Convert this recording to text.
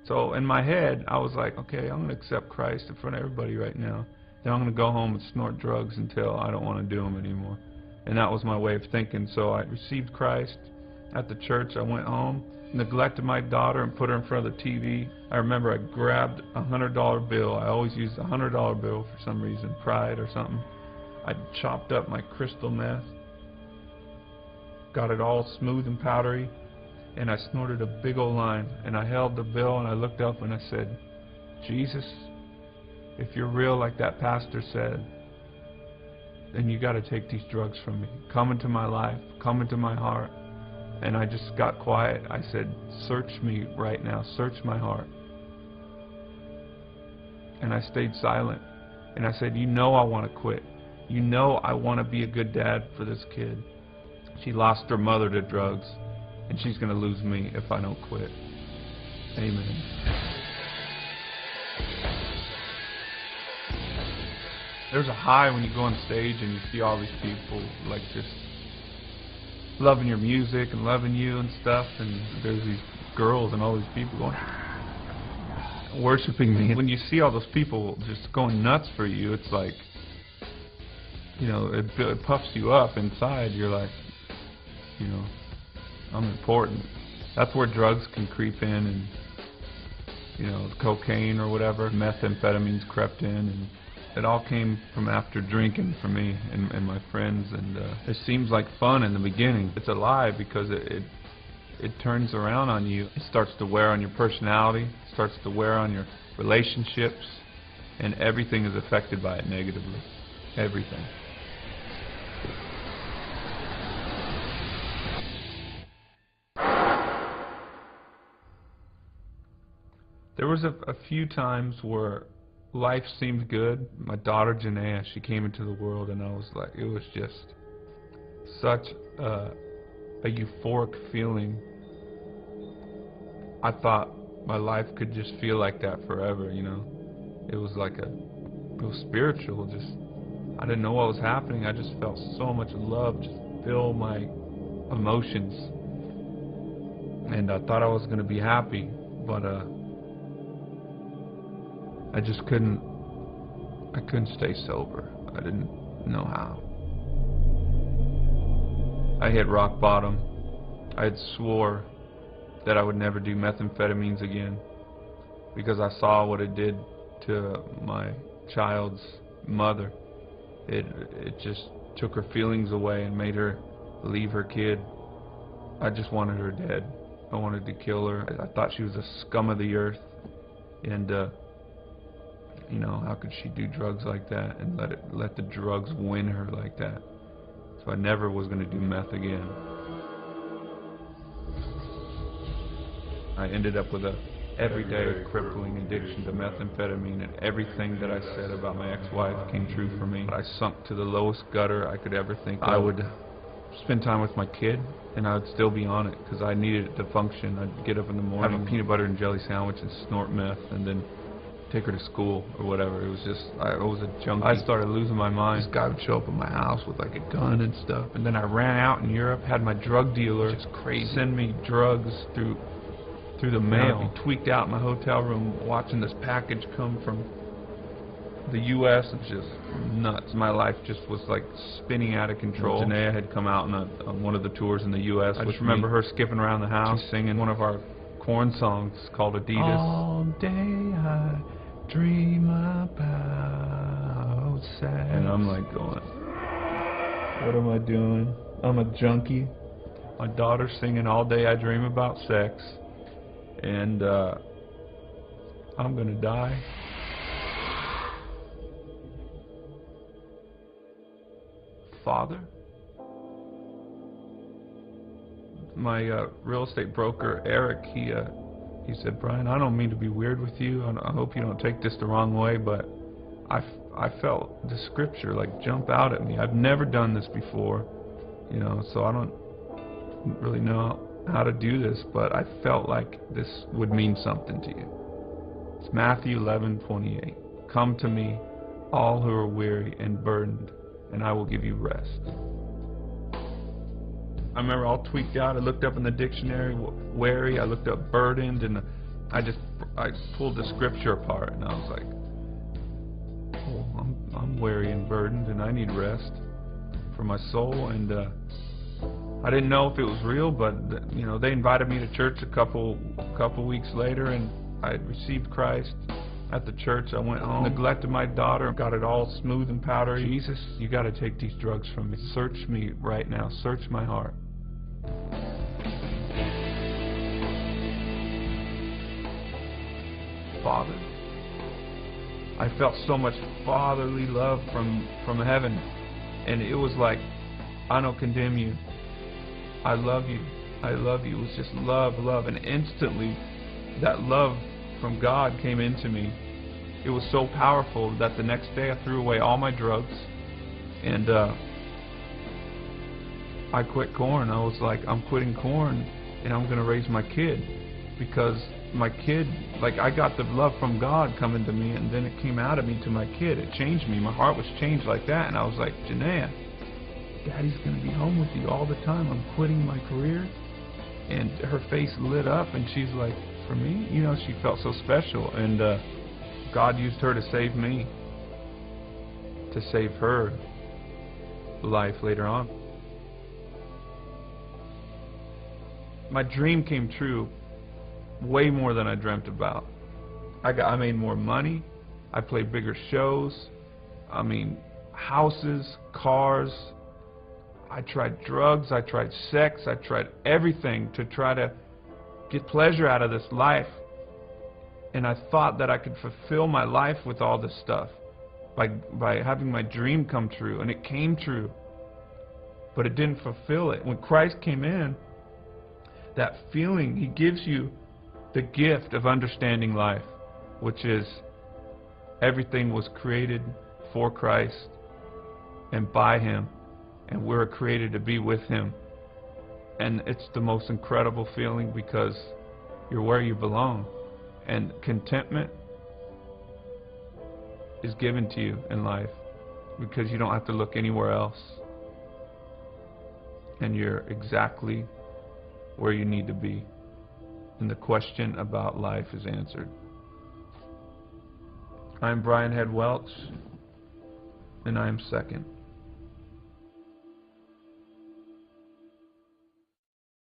So in my head, I was like, okay, I'm going to accept Christ in front of everybody right now. Then I'm going to go home and snort drugs until I don't want to do them anymore. And that was my way of thinking. So I received Christ at the church. I went home, neglected my daughter, and put her in front of the TV. I remember I grabbed a $100 bill. I always used a $100 bill for some reason, pride or something. I chopped up my crystal meth, got it all smooth and powdery, and I snorted a big old line. And I held the bill and I looked up and I said, Jesus, if you're real like that pastor said, then you got to take these drugs from me. Come into my life, come into my heart. And I just got quiet. I said, search me right now, search my heart. And I stayed silent. And I said, you know I want to quit. You know I want to be a good dad for this kid. She lost her mother to drugs, and she's going to lose me if I don't quit. Amen. There's a high when you go on stage and you see all these people like just loving your music and loving you and stuff, and there's these girls and all these people going worshiping me. When you see all those people just going nuts for you, it's like, you know, it puffs you up inside. You're like, you know, I'm important. That's where drugs can creep in, and, you know, cocaine or whatever, methamphetamines crept in, and it all came from after drinking for me and my friends. And it seems like fun in the beginning. It's a lie, because it turns around on you. It starts to wear on your personality, it starts to wear on your relationships, and everything is affected by it negatively. Everything. There was a few times where life seemed good. My daughter Janaea, she came into the world, and I was like, it was just such a euphoric feeling. I thought my life could just feel like that forever, you know. It was like it was spiritual. Just, I didn't know what was happening. I just felt so much love just fill my emotions, and I thought I was going to be happy, but I just couldn't stay sober. I didn't know how. I hit rock bottom. I had swore that I would never do methamphetamines again, because I saw what it did to my child's mother. It just took her feelings away and made her leave her kid. I just wanted her dead. I wanted to kill her. I thought she was a scum of the earth, and you know, how could she do drugs like that and let the drugs win her like that? So I never was going to do meth again. I ended up with a everyday crippling addiction to methamphetamine, and everything that I said about my ex-wife came true for me. I sunk to the lowest gutter I could ever think of. I would spend time with my kid, and I would still be on it because I needed it to function. I'd get up in the morning, have a peanut butter and jelly sandwich, and snort meth, and then take her to school or whatever. It was just, I was a junkie. I started losing my mind. This guy would show up at my house with like a gun and stuff, and then I ran out in Europe, had my drug dealer just crazy send me drugs through the mail. I'd be tweaked out in my hotel room watching this package come from the U.S. It's just nuts. My life just was like spinning out of control. Janaea had come out on one of the tours in the U.S. I just remember her skipping around the house singing one of our Korn songs called Adidas. All day I dream about sex. And I'm like going, what am I doing? I'm a junkie. My daughter's singing All Day I Dream About Sex. And I'm gonna die. Father? My real estate broker, Eric, he said, Brian, I don't mean to be weird with you. I hope you don't take this the wrong way, but I felt the scripture like jump out at me. I've never done this before, you know, so I don't really know how to do this, but I felt like this would mean something to you. It's Matthew 11:28. Come to me, all who are weary and burdened, and I will give you rest. I remember all tweaked out. I looked up in the dictionary, weary. I looked up burdened, and I pulled the scripture apart, and I was like, oh, I'm weary and burdened, and I need rest for my soul. And I didn't know if it was real, but they invited me to church a couple weeks later, and I had received Christ at the church. I went home, neglected my daughter, got it all smooth and powdery. Jesus, you got to take these drugs from me. Search me right now. Search my heart. Father. I felt so much fatherly love from heaven, and it was like, I don't condemn you. I love you. I love you. It was just love, and instantly that love from God came into me. It was so powerful that the next day I threw away all my drugs, and I quit Korn. I was like, I'm quitting Korn, and I'm going to raise my kid, because my kid, like, I got the love from God coming to me, and then it came out of me to my kid. It changed me. My heart was changed like that, and I was like, Janaea, Daddy's going to be home with you all the time. I'm quitting my career. And her face lit up, and she's like, for me? She felt so special, and God used her to save me, to save her life later on. My dream came true way more than I dreamt about. I made more money. I played bigger shows. I mean, houses, cars. I tried drugs. I tried sex. I tried everything to try to get pleasure out of this life. And I thought that I could fulfill my life with all this stuff by having my dream come true. And it came true. But it didn't fulfill it. When Christ came in, that feeling, He gives you the gift of understanding life, which is everything was created for Christ and by Him, and we're created to be with Him. And it's the most incredible feeling, because you're where you belong, and contentment is given to you in life because you don't have to look anywhere else, and you're exactly where you need to be, and the question about life is answered. I'm Brian Head Welch, and I am second.